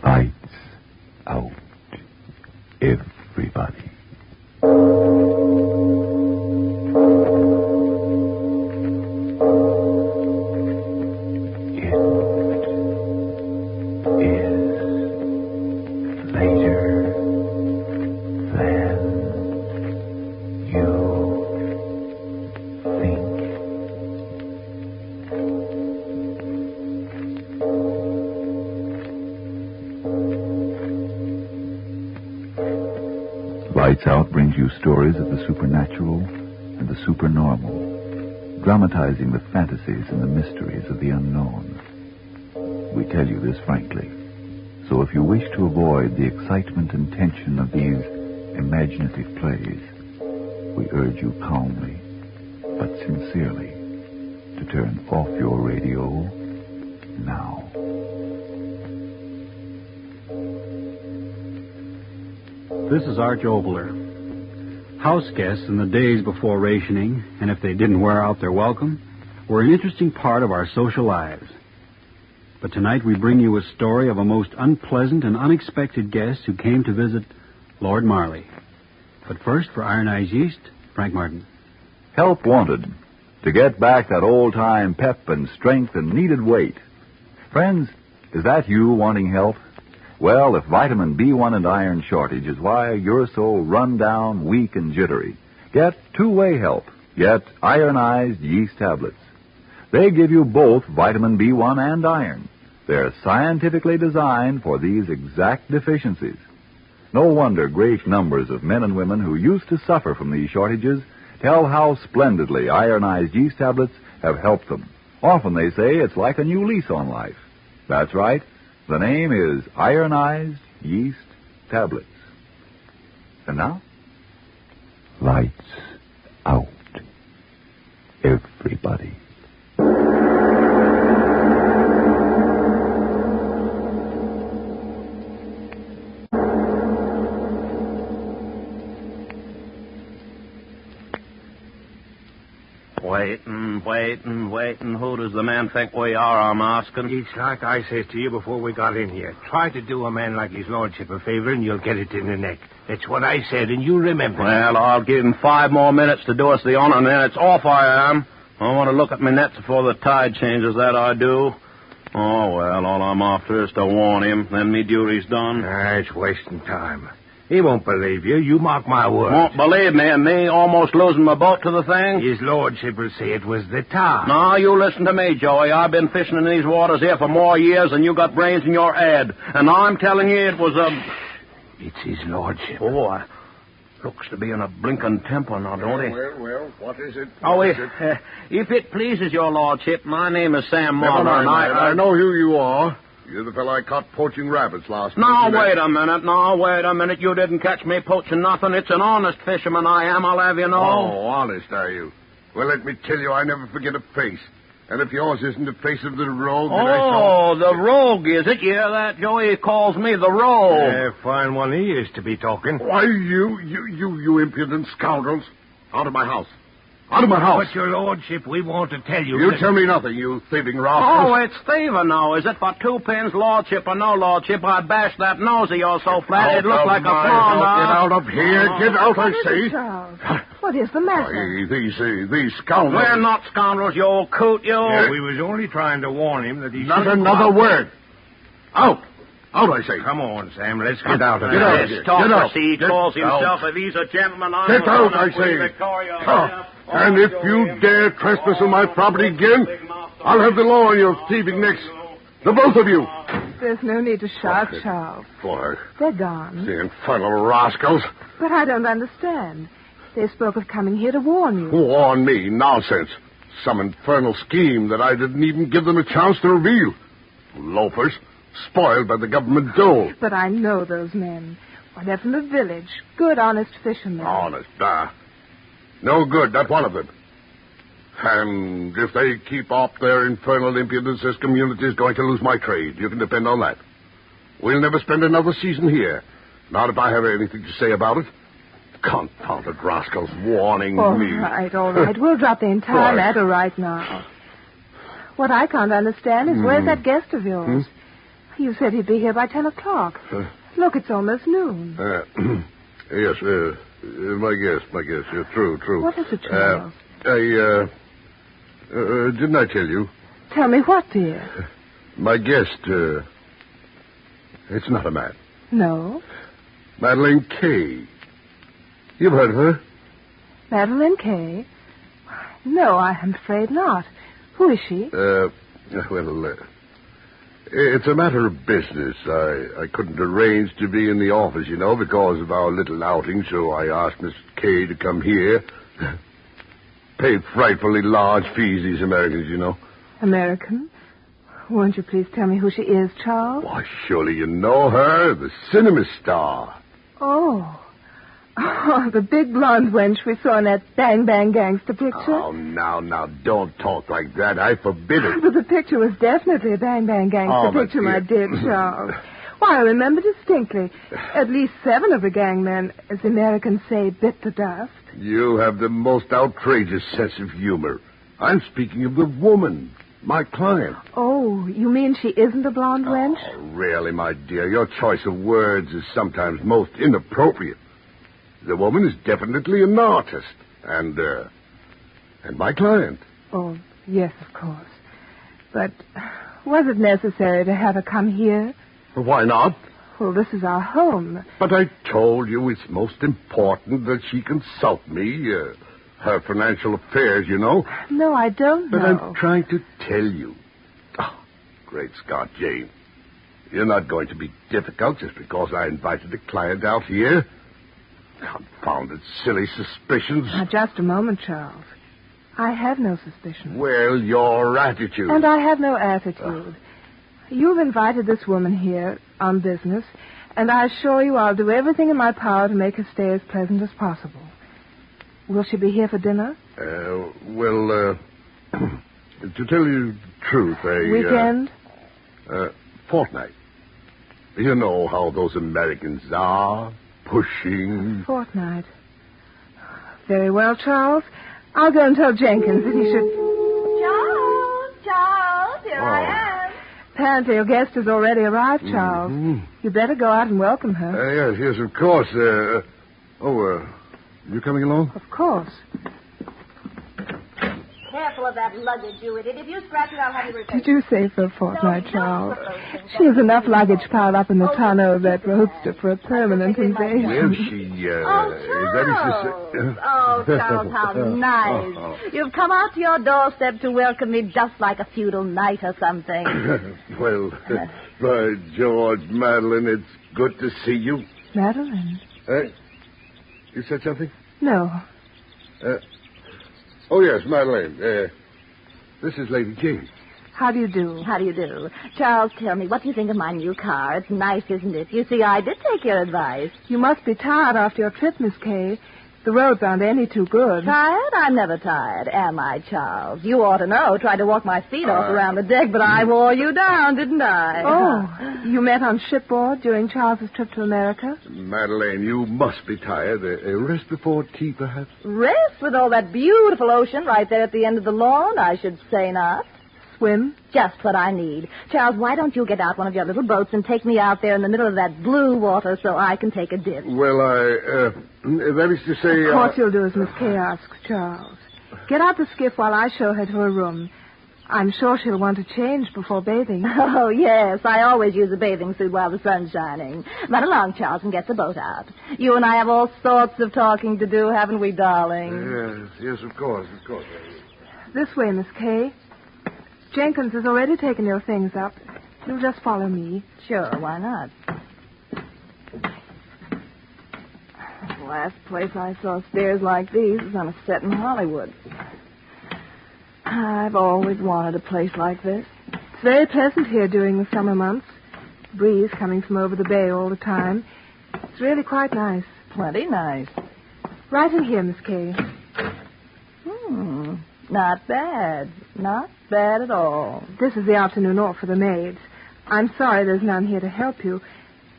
Lights out, everybody. Lights Out brings you stories of the supernatural and the supernormal, dramatizing the fantasies and the mysteries of the unknown. We tell you this frankly, so if you wish to avoid the excitement and tension of these imaginative plays, we urge you calmly, but sincerely, to turn off your radio now. This is Arch Oboler. House guests in the days before rationing, and if they didn't wear out their welcome, were an interesting part of our social lives. But tonight we bring you a story of a most unpleasant and unexpected guest who came to visit Lord Marley. But first, for Iron Eyes Yeast, Frank Martin. Help wanted to get back that old-time pep and strength and needed weight. Friends, is that you wanting help? Well, if vitamin B1 and iron shortage is why you're so run down, weak, and jittery, get two-way help. Get ironized yeast tablets. They give you both vitamin B1 and iron. They're scientifically designed for these exact deficiencies. No wonder great numbers of men and women who used to suffer from these shortages tell how splendidly ironized yeast tablets have helped them. Often they say it's like a new lease on life. That's right. The name is Ironized Yeast Tablets. And now, lights out, everybody. Waiting. Who does the man think we are, I'm asking? It's like I said to you before we got in here. Try to do a man like his lordship a favor and you'll get it in the neck. That's what I said, and you remember. Well, I'll give him 5 more minutes to do us the honor, and then it's off I am. I want to look at my nets before the tide changes, that I do. Oh, well, all I'm after is to warn him. Then me duty's done. It's wasting time. He won't believe you. You mark my words. Won't believe me, and me almost losing my boat to the thing? His lordship will say it was the tar. No, you listen to me, Joey. I've been fishing in these waters here for more years than you got brains in your head. And I'm telling you it was a... It's his lordship. Oh, looks to be in a blinking temper now, don't he? Well, what is it? If it pleases your lordship, my name is Sam Marley. Never mind, I know who you are. You're the fellow I caught poaching rabbits last night. Now, wait a minute. You didn't catch me poaching nothing. It's an honest fisherman I am, I'll have you know. Oh, honest, are you? Well, let me tell you, I never forget a face. And if yours isn't the face of the rogue that I saw... Oh, the rogue, is it? Yeah, that Joey calls me the rogue. Fine one he is to be talking. Why, you impudent scoundrels. Out of my house. Out of my house. But, your lordship, we want to tell you... You tell me nothing, you thieving rascals. Oh, it's thieving now, is it? For 2 pence, lordship or no lordship, I'd bash that nose of yours so flat it'd look like a pond. Get out of here. Get out, I say. Charles? What is the matter? These scoundrels... We're not scoundrels, you old coot, you. Yeah, we was only trying to warn him that he Not another word. Out. Out, I say. Come on, Sam. Let's get out of here. Get out of here. Get out. He calls himself, if he's a gentleman, I'm Get out, I say. And if you dare trespass on my property again, I'll have the law on your thieving necks. The both of you. There's no need to shout, Charles. Boy. They're gone. The infernal rascals. But I don't understand. They spoke of coming here to warn you. Warn me? Nonsense. Some infernal scheme that I didn't even give them a chance to reveal. Loafers. Spoiled by the government dole. But I know those men. Why, they're from the village. Good, honest fishermen. Honest, no good, not one of them. And if they keep up their infernal impudence, this community is going to lose my trade. You can depend on that. We'll never spend another season here. Not if I have anything to say about it. Confounded rascals warning me. All right. We'll drop the entire matter right now. What I can't understand is where's that guest of yours? You said he'd be here by 10 o'clock. Look, it's almost noon. Yes, my guess. Yeah, true. What is it, Charles? Didn't I tell you? Tell me what, dear? My guest, it's not a man. No. Madeline Kay. You've heard of her? Madeline Kay? No, I'm afraid not. Who is she? It's a matter of business. I couldn't arrange to be in the office, because of our little outing, so I asked Miss Kay to come here. Pay frightfully large fees, these Americans, American? Won't you please tell me who she is, Charles? Why, surely you know her, the cinema star. Oh, the big blonde wench we saw in that Bang Bang Gangster picture. Oh, now, don't talk like that. I forbid it. But the picture was definitely a Bang Bang Gangster picture, my dear Charles. Why, I remember distinctly. At least 7 of the gangmen, as the Americans say, bit the dust. You have the most outrageous sense of humor. I'm speaking of the woman, my client. Oh, you mean she isn't a blonde wench? Oh, really, my dear, your choice of words is sometimes most inappropriate. The woman is definitely an artist, and my client. Oh, yes, of course. But was it necessary to have her come here? Why not? Well, this is our home. But I told you it's most important that she consult me, her financial affairs, No, I don't know. But I'm trying to tell you. Oh, great Scott, Jane. You're not going to be difficult just because I invited a client out here. Confounded silly suspicions. Now, just a moment, Charles. I have no suspicion. Well, your attitude. And I have no attitude. You've invited this woman here on business, and I assure you I'll do everything in my power to make her stay as pleasant as possible. Will she be here for dinner? To tell you the truth, Weekend? Fortnight. You know how those Americans are. Pushing. Fortnight. Very well, Charles. I'll go and tell Jenkins that he should... Charles, here I am. Apparently your guest has already arrived, Charles. Mm-hmm. You better go out and welcome her. Yes, of course. You coming along? Of course. Careful of that luggage, you idiot. If you scratch it, I'll have you repaired. Did you say for a fortnight, Charles? She has enough luggage piled up in the tonneau of that roadster for a permanent invasion. Well, she, Oh, Charles, how nice. You've come out to your doorstep to welcome me just like a feudal knight or something. Well, by George, Madeline, it's good to see you. Madeline? You said something? No. Oh, yes, Madeline. This is Lady Jane. How do you do? How do you do? Charles, tell me, what do you think of my new car? It's nice, isn't it? You see, I did take your advice. You must be tired after your trip, Miss Kay. The roads aren't any too good. Tired? I'm never tired, am I, Charles? You ought to know. Tried to walk my feet off around the deck, but I wore you down, didn't I? Oh, you met on shipboard during Charles's trip to America? Madeline, you must be tired. Rest before tea, perhaps? Rest with all that beautiful ocean right there at the end of the lawn? I should say not. Swim? Just what I need. Charles, why don't you get out one of your little boats and take me out there in the middle of that blue water so I can take a dip? Well, that is to say... Of course you'll do as Miss Kay asks, Charles. Get out the skiff while I show her to her room. I'm sure she'll want to change before bathing. Oh, yes. I always use a bathing suit while the sun's shining. Run along, Charles, and get the boat out. You and I have all sorts of talking to do, haven't we, darling? Yes, of course. This way, Miss Kay. Jenkins has already taken your things up. You'll just follow me. Sure, why not? The last place I saw stairs like these was on a set in Hollywood. I've always wanted a place like this. It's very pleasant here during the summer months. Breeze coming from over the bay all the time. It's really quite nice. Plenty nice. Right in here, Miss Kay. Not bad. Not bad at all. This is the afternoon off for the maids. I'm sorry there's none here to help you.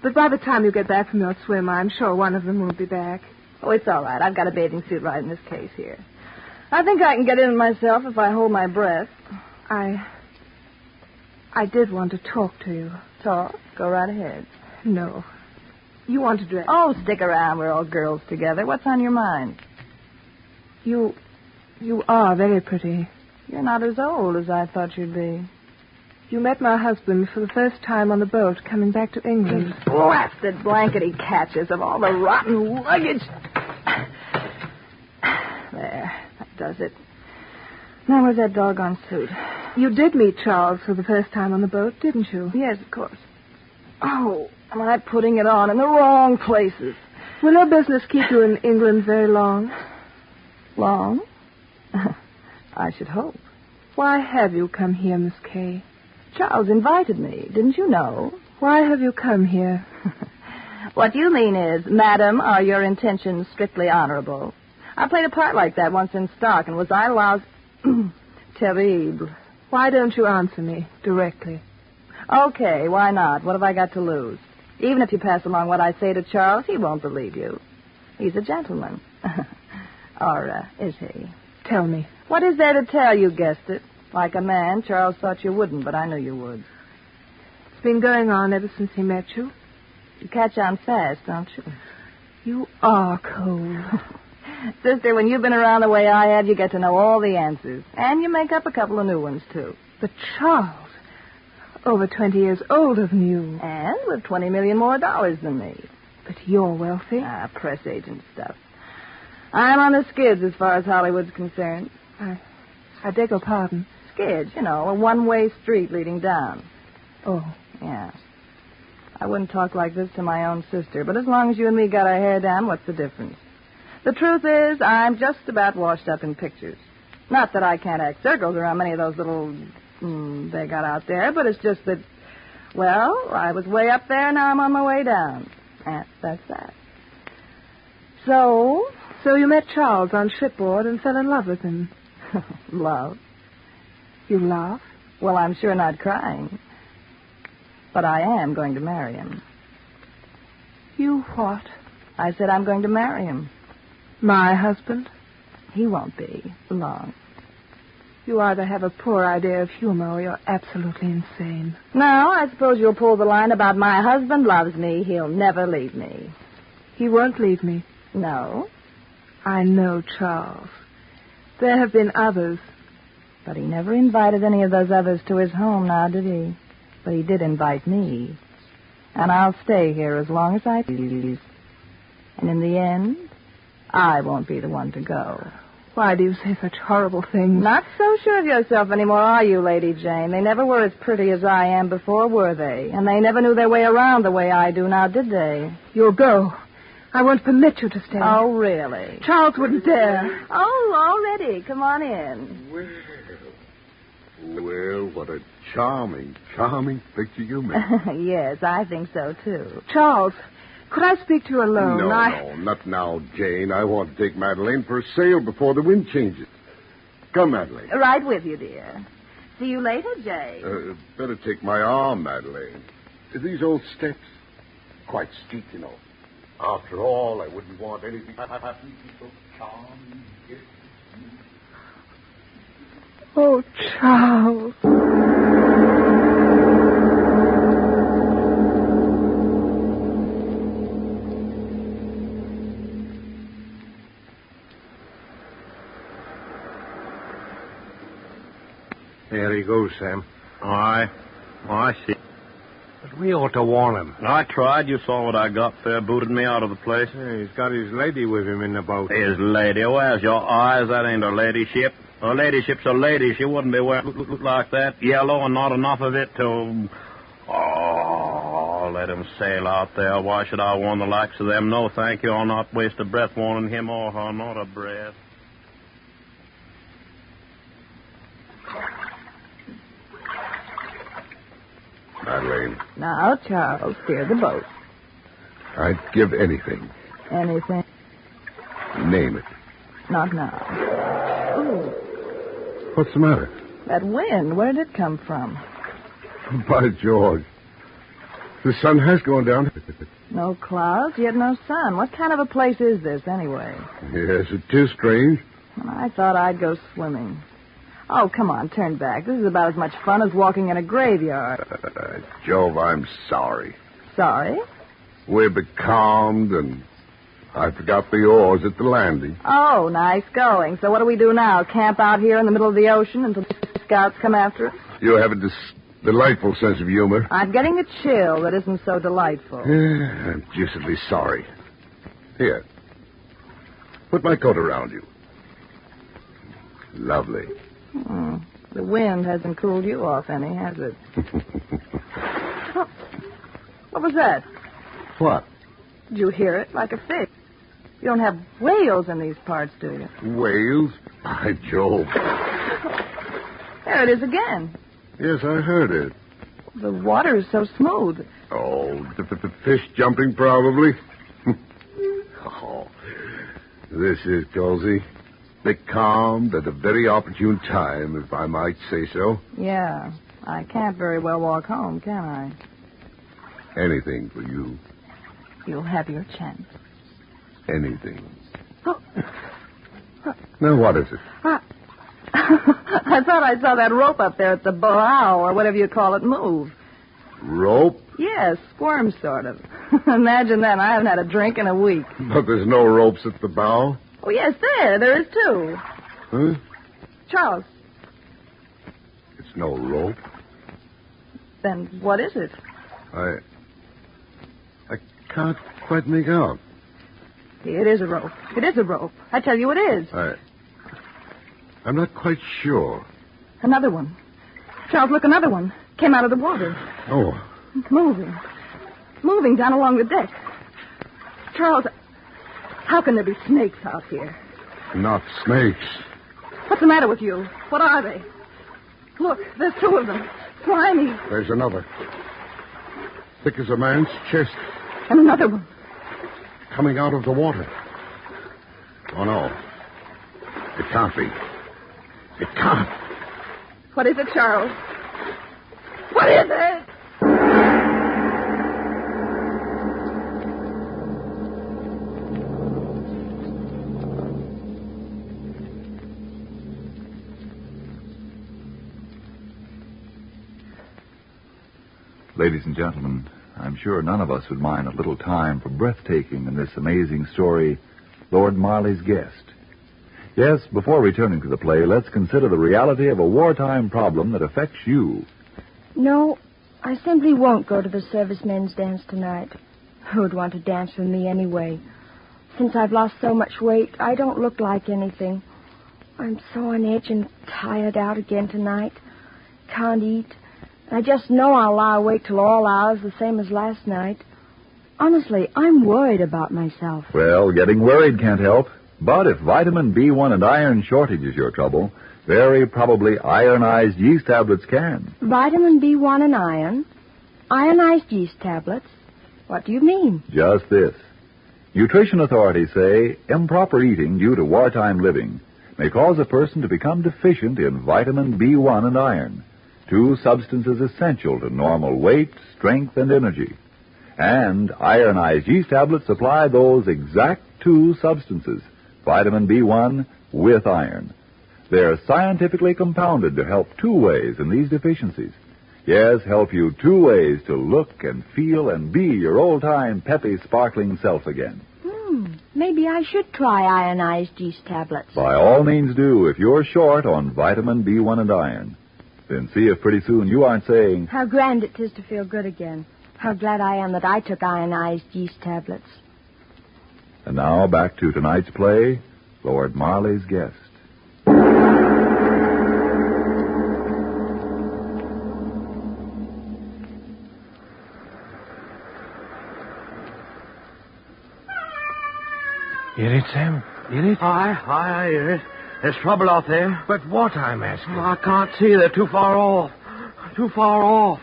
But by the time you get back from your swim, I'm sure one of them will be back. Oh, it's all right. I've got a bathing suit right in this case here. I think I can get in myself if I hold my breath. I did want to talk to you. Talk? Go right ahead. No. You want to dress? Oh, stick around. We're all girls together. What's on your mind? You are very pretty. You're not as old as I thought you'd be. You met my husband for the first time on the boat coming back to England. Blasted blankety catches of all the rotten luggage. There, that does it. Now, where's that doggone suit? You did meet Charles for the first time on the boat, didn't you? Yes, of course. Oh, am I putting it on in the wrong places? Will your business keep you in England very long? Long? I should hope. Why have you come here, Miss Kay? Charles invited me. Didn't you know? Why have you come here? What you mean is, Madam, are your intentions strictly honorable? I played a part like that once in stock, and was I lousy? Terrible. Why don't you answer me directly? Okay, why not? What have I got to lose? Even if you pass along what I say to Charles, he won't believe you. He's a gentleman. Or is he? Tell me. What is there to tell? You guessed it. Like a man, Charles thought you wouldn't, but I knew you would. It's been going on ever since he met you. You catch on fast, don't you? You are cold. Sister, when you've been around the way I have, you get to know all the answers. And you make up a couple of new ones, too. But Charles, over 20 years older than you. And with $20 million more than me. But you're wealthy. Press agent stuff. I'm on the skids as far as Hollywood's concerned. I beg your pardon. Skids, you know, a one-way street leading down. Oh. Yeah. I wouldn't talk like this to my own sister, but as long as you and me got our hair down, what's the difference? The truth is, I'm just about washed up in pictures. Not that I can't act circles around many of those little they got out there, but it's just that, well, I was way up there, now I'm on my way down. That's that. So you met Charles on shipboard and fell in love with him. Love? You laugh? Well, I'm sure not crying. But I am going to marry him. You what? I said I'm going to marry him. My husband? He won't be long. You either have a poor idea of humor or you're absolutely insane. Now, I suppose you'll pull the line about my husband loves me. He'll never leave me. He won't leave me. No? I know Charles. There have been others. But he never invited any of those others to his home now, did he? But he did invite me. And I'll stay here as long as I please. And in the end, I won't be the one to go. Why do you say such horrible things? Not so sure of yourself anymore, are you, Lady Jane? They never were as pretty as I am before, were they? And they never knew their way around the way I do now, did they? You'll go. I won't permit you to stay. Oh, really? Charles wouldn't dare. Oh, already. Come on in. Well, what a charming picture you made. Yes, I think so, too. Charles, could I speak to you alone? No, not now, Jane. I want to take Madeleine for a sail before the wind changes. Come, Madeleine. Right with you, dear. See you later, Jay. Better take my arm, Madeleine. These old steps, quite steep, you know. After all, I wouldn't want anything to be so charming. Oh, Charles. There he goes, Sam. I see. But we ought to warn him. I tried. You saw what I got there. Booted me out of the place. Yeah, he's got his lady with him in the boat. His lady? Where's your eyes? That ain't a ladyship. A ladyship's a lady. She wouldn't be wearing like that. Yellow and not enough of it to... Oh, let him sail out there. Why should I warn the likes of them? No, thank you. I'll not waste a breath warning him or her. Not a breath. Madeleine, Now, Charles, steer the boat. I'd give anything. Anything? Name it. Not now. Ooh, What's the matter? that wind, where did it come from? By George. The sun has gone down. No clouds, yet no sun. What kind of a place is this, anyway? Yes, it is strange. I thought I'd go swimming. Oh, come on, turn back. This is about as much fun as walking in a graveyard. Jove, I'm sorry. Sorry? We're becalmed, and I forgot the oars at the landing. Oh, nice going. So what do we do now? Camp out here in the middle of the ocean until the scouts come after us? You have a delightful sense of humor. I'm getting a chill that isn't so delightful. I'm deucedly sorry. Here. Put my coat around you. Lovely. The wind hasn't cooled you off any, has it? Oh, what was that? What? Did you hear it? Like a fish. You don't have whales in these parts, do you? Whales? By Jove. There it is again. Yes, I heard it. The water is so smooth. Oh, the fish jumping, probably. Oh, this is cozy. Becalmed at a very opportune time, if I might say so. Yeah. I can't very well walk home, can I? Anything for you. You'll have your chance. Anything. Oh. Now, what is it? I thought I saw that rope up there at the bow, or whatever you call it, move. Rope? Yes, squirm, sort of. Imagine that. I haven't had a drink in a week. But there's no ropes at the bow? Oh, yes, there is too. Huh? Charles. It's no rope. Then what is it? I can't quite make out. It is a rope. It is a rope. I tell you it is. I'm not quite sure. Another one. Charles, look, another one. Came out of the water. Oh. Moving. Moving down along the deck. Charles, how can there be snakes out here? Not snakes. What's the matter with you? What are they? Look, there's two of them. Slimy. There's another. Thick as a man's chest. And another one. Coming out of the water. Oh, no. It can't be. It can't. What is it, Charles? What is it? Ladies and gentlemen, I'm sure none of us would mind a little time for breathtaking in this amazing story, Lord Marley's Guest. Yes, before returning to the play, let's consider the reality of a wartime problem that affects you. No, I simply won't go to the servicemen's dance tonight. Who would want to dance with me anyway? Since I've lost so much weight, I don't look like anything. I'm so on edge and tired out again tonight. Can't eat. I just know I'll lie awake till all hours, the same as last night. Honestly, I'm worried about myself. Well, getting worried can't help. But if vitamin B1 and iron shortage is your trouble, very probably ironized yeast tablets can. Vitamin B1 and iron? Ionized yeast tablets? What do you mean? Just this. Nutrition authorities say improper eating due to wartime living may cause a person to become deficient in vitamin B1 and iron, two substances essential to normal weight, strength, and energy. And ironized yeast tablets supply those exact two substances, vitamin B1 with iron. They're scientifically compounded to help two ways in these deficiencies. Yes, help you two ways to look and feel and be your old-time peppy, sparkling self again. Maybe I should try ionized yeast tablets. By all means do, if you're short on vitamin B1 and iron. Then see if pretty soon you aren't saying, how grand it is to feel good again. How glad I am that I took ionized yeast tablets. And now back to tonight's play, Lord Marley's Guest. Hear it, Sam? Hear it? I hear it. There's trouble out there. But what, I'm asking? I can't see. They're too far off. Too far off.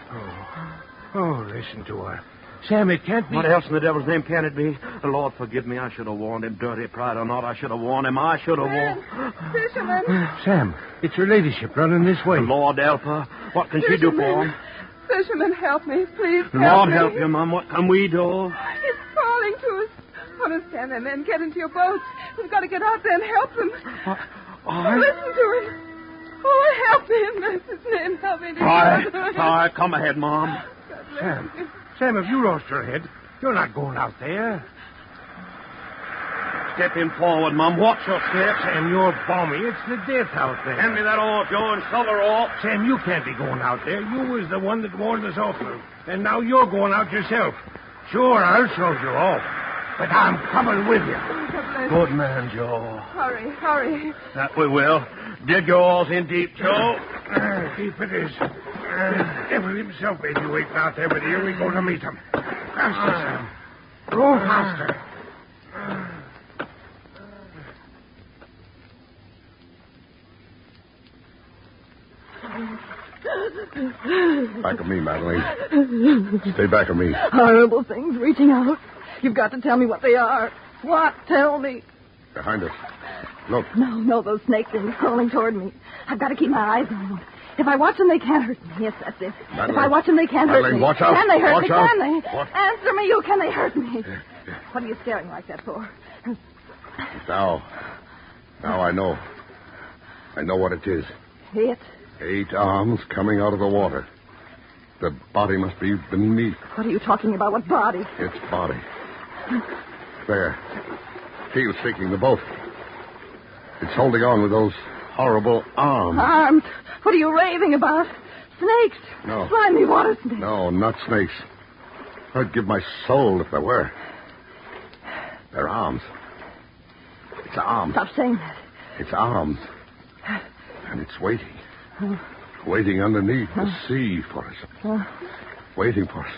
Oh, listen to her. Sam, it can't be... What else in the devil's name can it be? The Lord forgive me. I should have warned him, dirty pride or not. I should have warned him. I should have warned... Fisherman. Sam, it's her ladyship running this way. The Lord help her. What can she do for him? Fisherman, help me. Please help Lord me. help you, Mum. What can we do? It's falling to us. Understand them, men. Get into your boats. We've got to get out there and help them. All right. Listen to him. Oh, help me in mercy's name. Help me. All right, come ahead, Mom. Sam, have you lost your head? You're not going out there. Step in forward, Mom. Watch your step. Sam, you're balmy. It's the death out there. Hand me that oar, Joe, and shove her off. Sam, you can't be going out there. You was the one that warned us off. And now you're going out yourself. Sure, I'll show you off. But I'm coming with you. Good man, Joe. Hurry. That we will. Dig your oars in deep, Joe. Deep it is. Devil himself may be waiting out there, but here we go to meet him. Faster, Sam. Row faster. Back of me, Madeline. Stay back of me. Horrible things reaching out. You've got to tell me what they are. What? Tell me. Behind us. Look. No, those snake things crawling toward me. I've got to keep my eyes on them. If I watch them, they can't hurt me. Yes, that's it. Madeline. If I watch them, they can't hurt me. Watch out. Can they hurt Watch me? out. Can they? What? Answer me, you. Can they hurt me? What are you staring like that for? Now I know. I know what it is. It? 8 arms coming out of the water. The body must be beneath. What are you talking about? What body? Its body. There. Keel's sinking the boat. It's holding on with those horrible arms. Arms? What are you raving about? Snakes? No. Slimy water snakes. No, not snakes. I'd give my soul if there were. They're arms. It's arms. Stop saying that. It's arms. And it's waiting. Waiting underneath the sea for us. Waiting for us.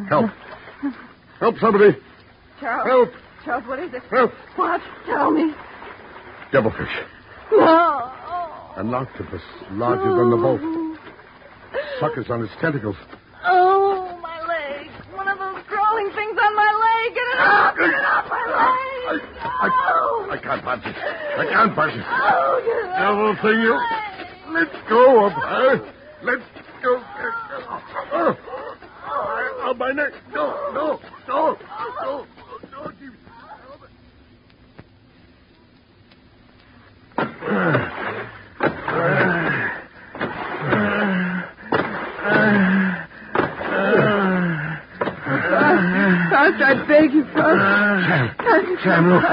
Help. Help somebody. Charles. Help. Charles, what is it? Help. What? Tell me. Devilfish. No. An octopus larger than the boat. Suckers on its tentacles. Oh, my leg. One of those crawling things on my leg. Get it out. Get it out my leg. I can't punch it. I can't punch it. Oh, get it out. Devil thing, you. Let go of her. Let go. On my neck. No. Faust, I beg you, Faust. Sam, look.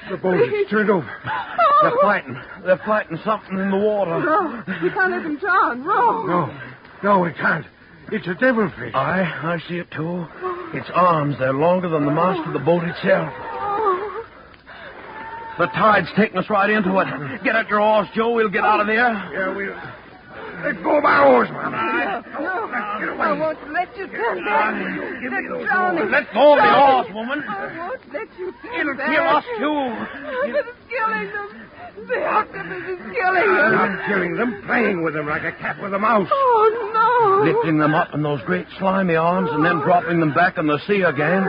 The boat is turned over. They're fighting something in the water. Row. You can't let them drown. Row. No, we can't. It's a devilfish. I see it, too. Its arms, they're longer than the mast of the boat itself. Oh. The tide's taking us right into it. Get at your oars, Joe. We'll get out of there. Yeah, we'll... Let go of our oars, man. No. I won't let you turn back. They're drowning. Let go of the oars, woman. I won't let you turn It'll back. kill us, too. But it's killing them. The octopus is killing I'm them. not killing them, playing with them like a cat with a mouse. Oh, no. Lifting them up in those great slimy arms and then dropping them back in the sea again.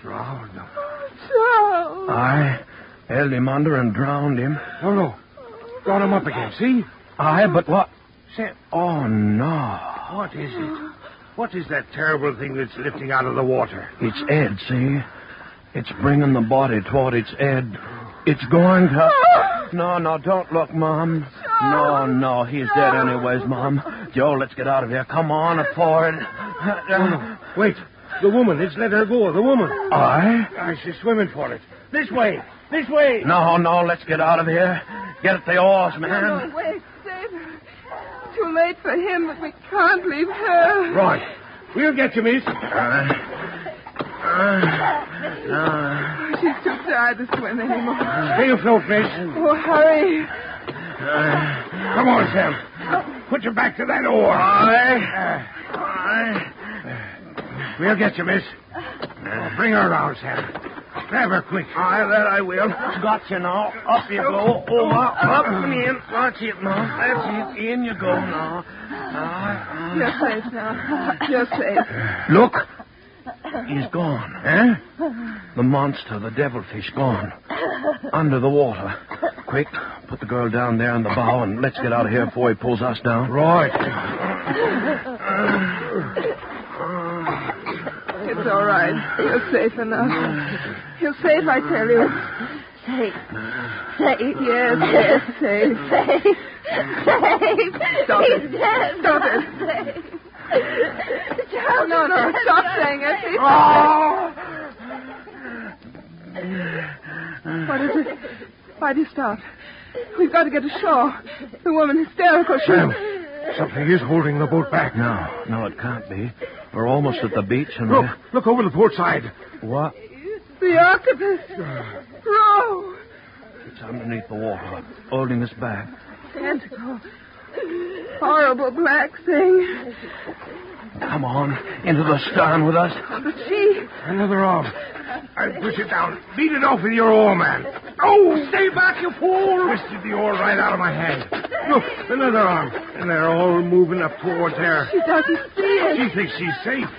Drown them. Charles. I held him under and drowned him. No. Brought him up again, see? Aye, but what? Sam. Oh, no. What is it? What is that terrible thing that's lifting out of the water? It's Ed, see? It's bringing the body toward its Ed. It's going to... No, don't look, Mom. No, he's dead anyways, Mom. Joe, let's get out of here. Come on, forward. No. Wait. The woman. It's let her go. The woman. Aye? She's swimming for it. This way. No, let's get out of here. Get at the oars, man. No, wait. Save her. Too late for him, but we can't leave her. Right. We'll get you, miss. She's too tired to swim anymore. Stay afloat, miss. Oh, hurry. Come on, Sam. Put your back to that oar. Aye. We'll get you, miss. Bring her around, Sam. Grab her quick. Aye, that I will. Got you now. Up you go. Over, up and in. That's it now. That's it. In you go now. You're safe now. You're safe. Look. He's gone. Eh? The monster, the devilfish, gone. Under the water. Quick, put the girl down there in the bow and let's get out of here before he pulls us down. Right. It's all right. You're safe enough. You're safe, I tell you. Safe. Safe. Yes, safe. Safe. Safe. Stop it. He's dead. Stop it. Safe. Charles, No, stop saying it. What is it? Why do you stop? We've got to get ashore. The woman hysterical. Sam, something is holding the boat back. No, it can't be. We're almost at the beach and... Look over the port side. What? The octopus. Row. It's underneath the water, holding us back. Tentacle. Horrible black thing. Come on, into the stern with us. But she... Another arm. I'll push it down. Beat it off with your oar, man. Oh, stay back, you fool! Twisted the oar right out of my hand. Look, another arm. And they're all moving up towards her. She doesn't see it. She thinks she's safe.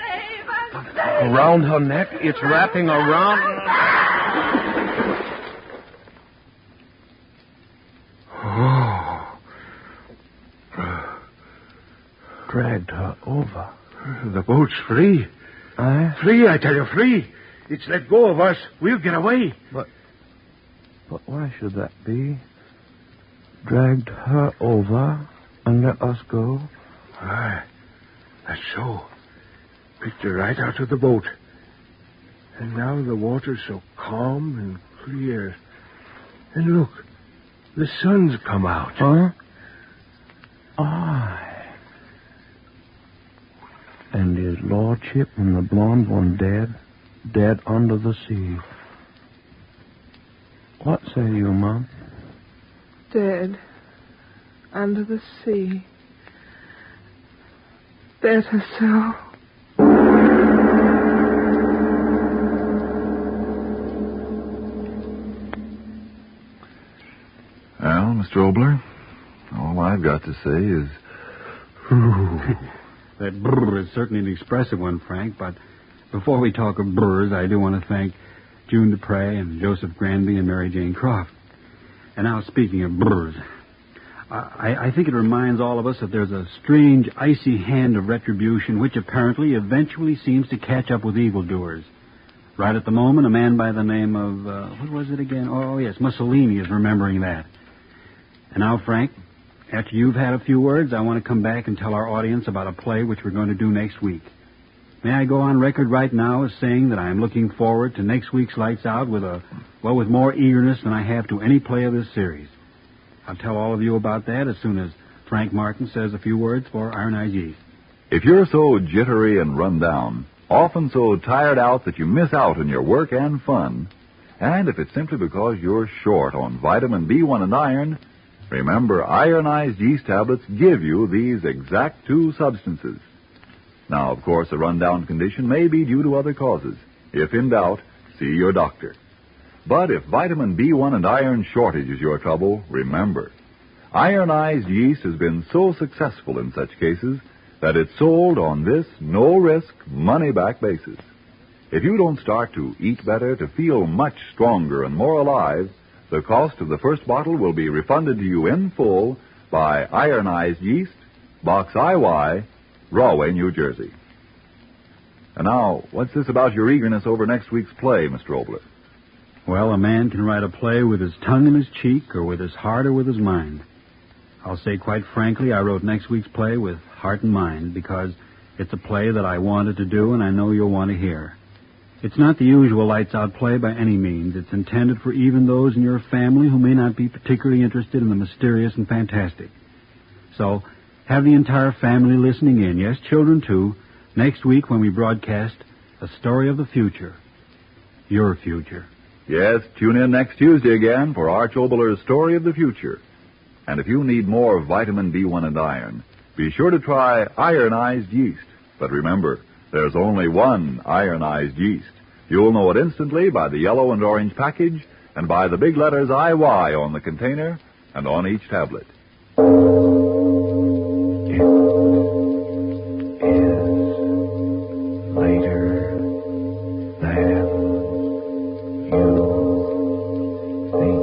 Around her neck, it's wrapping around... Dragged her over. The boat's free. Free, I tell you, free. It's let go of us. We'll get away. But why should that be? Dragged her over and let us go? Aye, that's so. Picked her right out of the boat. And now the water's so calm and clear. And look, the sun's come out. Huh? Aye. And his lordship and the blonde one dead under the sea. What say you, Mom? Dead. Under the sea. Better so. Well, Mr. Oboler, all I've got to say is... That brr is certainly an expressive one, Frank, but before we talk of brrs, I do want to thank June Dupre and Joseph Granby and Mary Jane Croft. And now, speaking of brrs, I think it reminds all of us that there's a strange, icy hand of retribution which apparently eventually seems to catch up with evildoers. Right at the moment, a man by the name of, what was it again? Oh, yes, Mussolini is remembering that. And now, Frank, after you've had a few words, I want to come back and tell our audience about a play which we're going to do next week. May I go on record right now as saying that I'm looking forward to next week's Lights Out with more eagerness than I have to any play of this series. I'll tell all of you about that as soon as Frank Martin says a few words for Iron Eyes Yeast. If you're so jittery and run down, often so tired out that you miss out on your work and fun, and if it's simply because you're short on vitamin B1 and iron, remember, ironized yeast tablets give you these exact two substances. Now, of course, a run-down condition may be due to other causes. If in doubt, see your doctor. But if vitamin B1 and iron shortage is your trouble, remember, ironized yeast has been so successful in such cases that it's sold on this no-risk, money-back basis. If you don't start to eat better, to feel much stronger and more alive, the cost of the first bottle will be refunded to you in full by Ironized Yeast, Box IY, Rahway, New Jersey. And now, what's this about your eagerness over next week's play, Mr. Oboler? Well, a man can write a play with his tongue in his cheek or with his heart or with his mind. I'll say quite frankly, I wrote next week's play with heart and mind because it's a play that I wanted to do and I know you'll want to hear. It's not the usual lights-out play by any means. It's intended for even those in your family who may not be particularly interested in the mysterious and fantastic. So, have the entire family listening in, yes, children too, next week when we broadcast A Story of the Future. Your future. Yes, tune in next Tuesday again for Arch Oboler's Story of the Future. And if you need more vitamin B1 and iron, be sure to try ironized yeast. But remember, there's only one ironized yeast. You'll know it instantly by the yellow and orange package and by the big letters IY on the container and on each tablet. It is later than you think.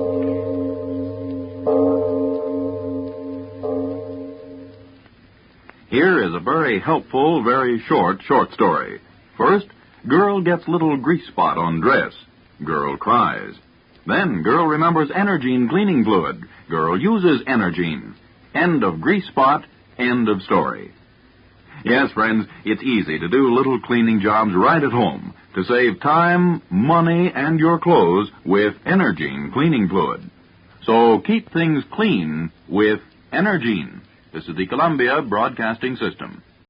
Here is a very helpful, very short story. First, girl gets little grease spot on dress. Girl cries. Then girl remembers Energine cleaning fluid. Girl uses Energine. End of grease spot, end of story. Yes, friends, it's easy to do little cleaning jobs right at home to save time, money, and your clothes with Energine cleaning fluid. So keep things clean with Energine. This is the Columbia Broadcasting System.